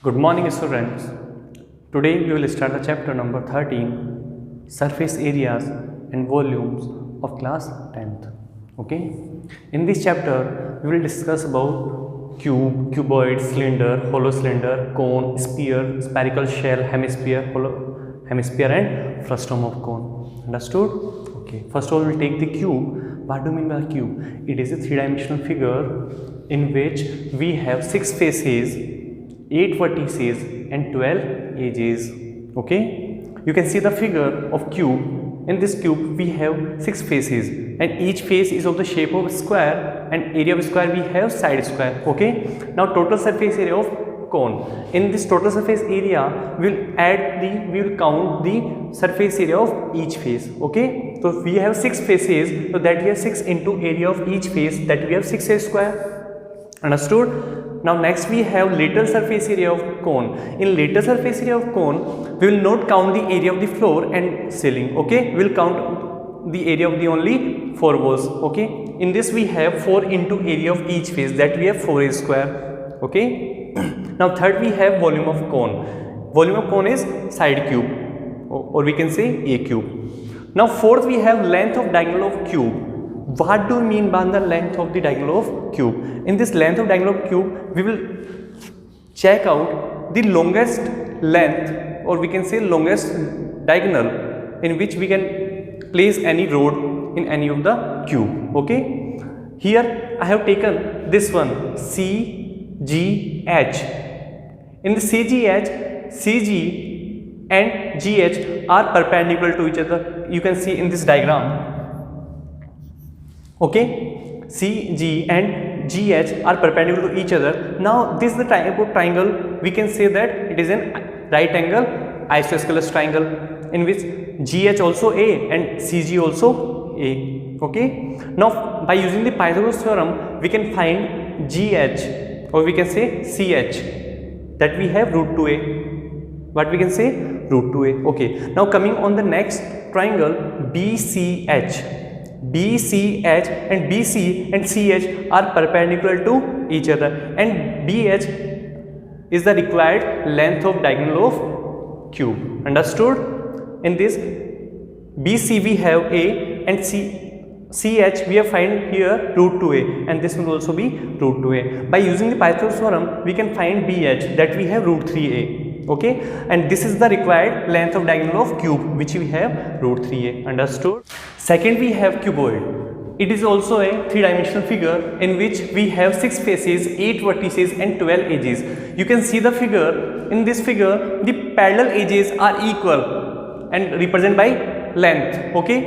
Good morning, students. Today we will start the chapter number 13, surface areas and volumes of class 10th. Okay. In this chapter, we will discuss about cube, cuboid, cylinder, hollow cylinder, cone, sphere, spherical shell, hemisphere, hollow hemisphere, and frustum of cone. Understood? Okay. First of all, we will take the cube. What do you mean by cube? It is a three-dimensional figure in which we have 6 faces, 8 vertices and 12 edges. Okay, you can see the figure of cube. In this cube we have 6 faces and each face is of the shape of a square, and area of square we have side square. Okay, now total surface area of cone. In this total surface area we will count the surface area of each face. Okay, so we have 6 faces, so that we have 6 into area of each face, that we have 6 square. Understood? Now next we have lateral surface area of cone. In lateral surface area of cone, we will not count the area of the floor and ceiling. Okay, we will count the area of the only 4 walls. Okay, in this we have 4 into area of each face, that we have 4 square. Okay. Now third we have volume of cone. Volume of cone is side cube, or we can say a cube. Now fourth we have length of diagonal of cube. What do you mean by the length of the diagonal of cube? In this length of diagonal of cube, we will check out the longest length, or we can say longest diagonal in which we can place any rod in any of the cube. Okay, here I have taken this one, CGH. In the CGH, CG and GH are perpendicular to each other. You can see in this diagram. Okay, CG and GH are perpendicular to each other. Now this is the type of triangle, we can say that it is an right angle isosceles triangle, in which GH also A and CG also A. Okay, now by using the Pythagoras theorem we can find GH, or we can say CH, that we have root 2A. What we can say? Root 2A. Okay, now coming on the next triangle, BCH. BCH and BC and CH are perpendicular to each other, and BH is the required length of diagonal of cube. Understood? In this BC we have A, and CH we have find here root 2A, and this will also be root 2A. By using the Pythagoras theorem we can find BH, that we have root 3A. Okay, and this is the required length of diagonal of cube, which we have root 3A. Understood? Second we have cuboid. It is also a three-dimensional figure in which we have 6 faces, 8 vertices and 12 edges. You can see the figure. In this figure the parallel edges are equal and represented by length. Okay,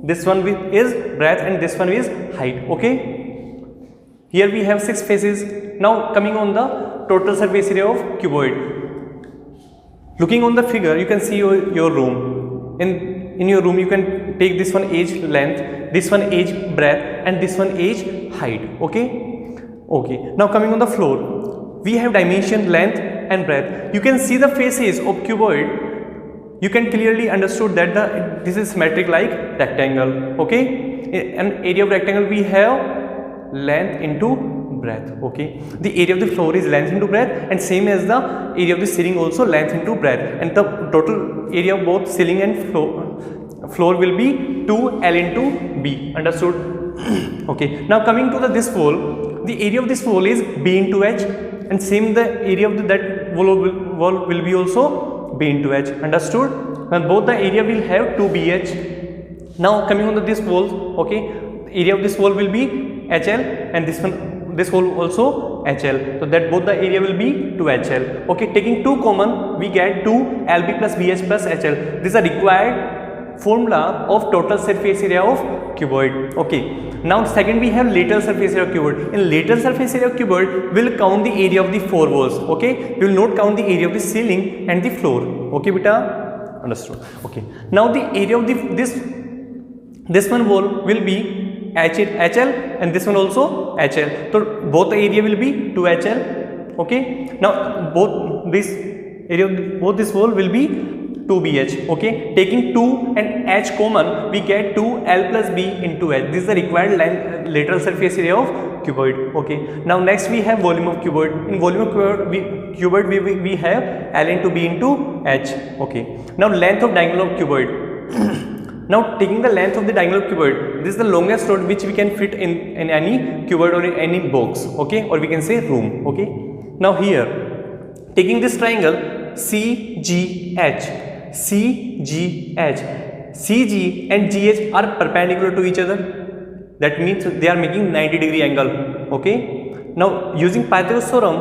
this one is breadth and this one is height. Okay, here we have 6 faces. Now coming on the total surface area of cuboid. Looking on the figure, you can see your room. In your room you can take this one edge length, this one edge breadth, and this one edge height. Okay, now coming on the floor, we have dimension length and breadth. You can see the faces of cuboid. You can clearly understood that this is symmetric like rectangle. Okay, an area of rectangle we have length into breadth. Okay, the area of the floor is length into breadth, and same as the area of the ceiling also length into breadth, and the total area of both ceiling and floor will be 2L into B. Understood? Okay, now coming to this wall, the area of this wall is B into H, and same the area of that wall will be also B into H. Understood? And both the area will have 2BH. Now coming on this wall, okay, area of this wall will be HL, and this whole also HL, so that both the area will be 2HL. Okay, taking 2 common we get 2LB plus BH plus HL. This is a required formula of total surface area of cuboid. Okay, now second we have lateral surface area of cuboid. In lateral surface area of cuboid we will count the area of the 4 walls. Okay, we will not count the area of the ceiling and the floor. Okay beta? Understood? Okay, now the area of this one wall will be HL, and this one also HL, so both the area will be 2HL. Okay, now both this wall will be 2BH. Okay, taking 2 and H common we get 2L plus B into H. This is the required lateral surface area of cuboid. Okay, now next we have volume of cuboid. In volume of cuboid we have L into B into H. Okay, now length of diagonal of cuboid. Now taking the length of the diagonal of cuboid, this is the longest rod which we can fit in any cuboid or in any box. Okay, or we can say room. Okay, now here taking this triangle CGH, CGH, CG and GH are perpendicular to each other. That means they are making 90-degree angle. Okay, now using Pythagoras theorem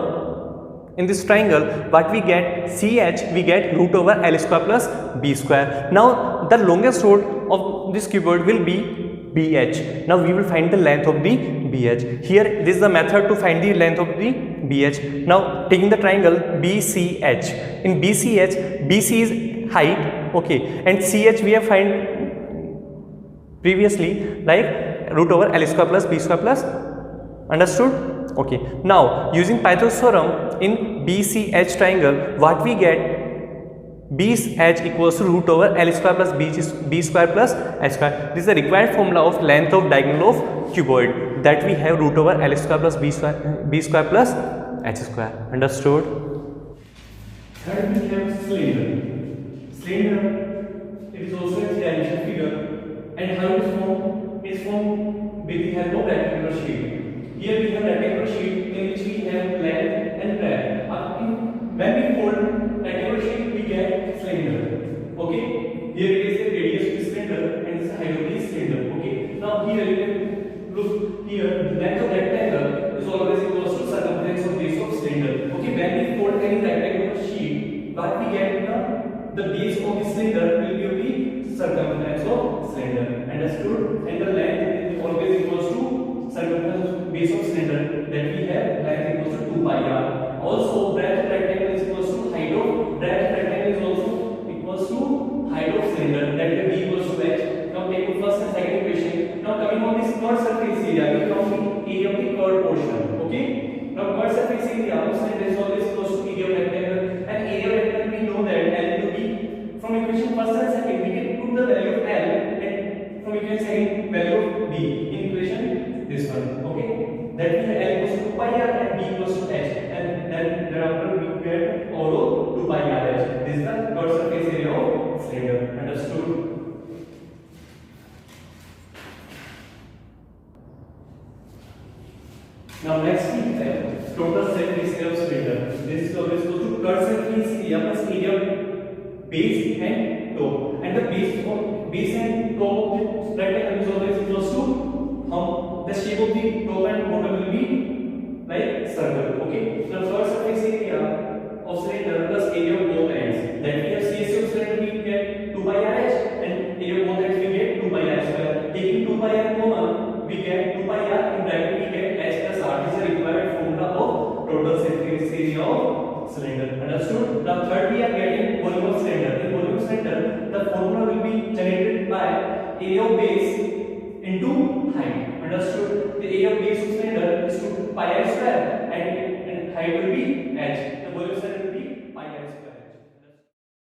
in this triangle, what we get, CH we get root over L square plus B square. Now the longest rod of this cuboid will be BH. Now we will find the length of the BH. Here this is the method to find the length of the BH. Now taking the triangle BCH, in BCH, BC is height, okay, and CH we have find previously like root over L square plus B square plus, understood? Okay, now using Pythagoras theorem in BCH triangle, what we get, BH equals to root over L square plus B square plus H square. This is the required formula of length of diagonal of cuboid, that we have root over L square plus B square plus H square, understood? Third we have cylinder. Cylinder, it is also a three-dimensional figure, and how it is formed? It is formed with the help of rectangular sheet. Here we have rectangular sheet in which we have length and breadth. When we fold rectangular sheet, we get cylinder. Okay, here it is the radius of the cylinder and this is the height of the cylinder. Okay, now here you can look here, the length of rectangle is always equals to circumference of base of cylinder. Okay, when we fold any rectangular sheet, what we get, the base of the cylinder will be the circumference of cylinder, understood? And the length is always equals to circumference of base of cylinder, that we have length equals to 2 pi r. Also breadth of rectangle is equals to height of breadth of rectangle is also equals to height of cylinder, that is b equals to h. Now taking first and second equation, now coming on this curved surface area, we count the area of the curved portion. Okay, now curved surface area of cylinder is always equals to area of rectangle, and area of rectangle we know that L into b. From equation first and second, we can put the value of L, and from equation second value of b in equation this one. Okay, that we have L equals to 2 pi r and b equals to h, and then thereafter we get although 2 pi r h. This is the curved surface area of cylinder, understood? Now next we have total surface area of cylinder. This is always equal to curved surface area plus area of base and top, and the base and top of the rectangle is always equals to the shape of the top and bottom will be like circle. Okay, now curved surface area of cylinder plus area of both ends, that we have CSC of cylinder we get 2 pi r h, and area of both ends we get 2 pi r square. Taking 2 pi r common, we get 2 pi r, in bracket we get h plus r. This is the required formula of total surface area of cylinder, understood? Now third we are getting volume of cylinder. In volume of cylinder, the formula will be generated by area of base into height, understood? The area of base of cylinder is 2 pi r square